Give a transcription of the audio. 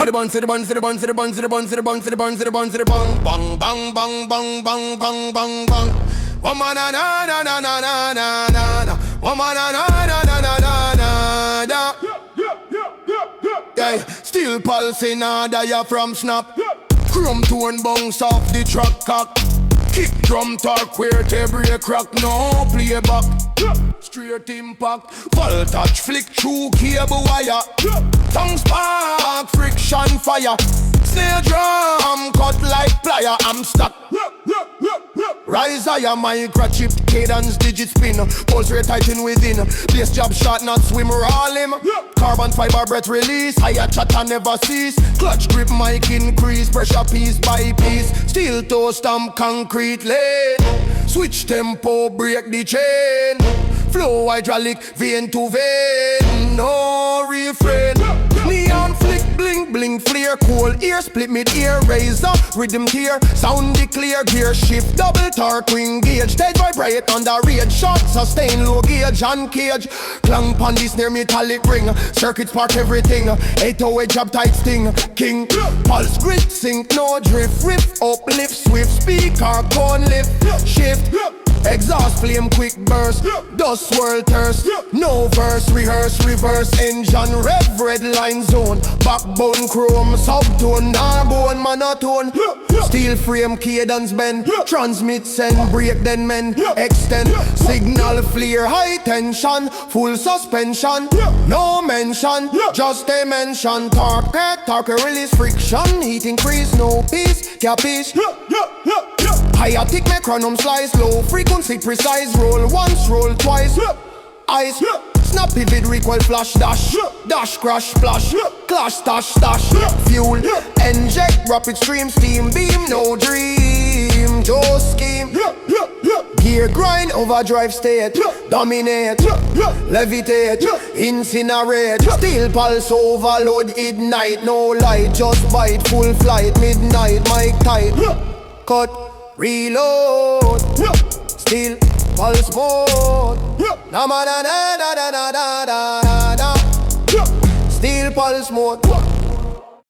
The bun, the bun, the bun, the bun, the bun, the bun, the bun, the bun, the bun, bang, bang, bang, bang, bang, bang, bang, bang. Woman na na na na na na na na. Woman na na na na na na na. Yeah, still pulsing harder ya from snap. Chrome tone bounce off the track cock. Kick drum talk where they break crack. No playback. Straight impact. Voltage flick through cable wire. Tongue spark, friction fire. Snare drum cut like plier. I'm stuck. Rise higher, microchip, cadence, digit spin. Pulse rate tighten within. This job shot, not swim, roll him. Carbon fiber breath release. Higher chatter never cease. Clutch grip, mic increase. Pressure piece by piece. Steel toe stamp concrete lane. Switch tempo, break the chain. Flow hydraulic, vein to vein. No refrain. Neon flick, blink, blink, flare. Cool ear, split mid-ear. Razor, rhythm tear. Sound clear, gear shift. Double torque, wing gauge. Stage vibrate under rage. Short, sustain, low gauge, and cage. Clang pon the snare, metallic ring. Circuit spark everything. 808 job tight sting. King, pulse grit, sync, no drift. Riff, uplift, swift, speaker, cone lift. Shift, exhaust flame, quick burst. Dust swirl thirst. No verse, rehearse, reverse. Engine rev, red line zone. Backbone chrome, subtone, bone monotone. Steel frame, cadence bend. Transmit, send, break, then mend. Extend, signal flare, high tension. Full suspension, no mention. Just a mention. Torque release, friction. Heat increase, no peace, capiche. Higher tick metronome slice, low frequency precise. Roll once, roll twice. Ice, snap pivot, recoil, flash, dash. Dash, crash, splash. Clash, stash, stash. Fuel, inject, rapid stream, steam beam. No dream, just scheme. Gear grind, overdrive state. Dominate, levitate, incinerate. Steel pulse, overload, ignite. No light, just bite, full flight. Midnight, mic tight. Cut, reload. Steel pulse mode. Na na na na na na na na na. Steel pulse mode.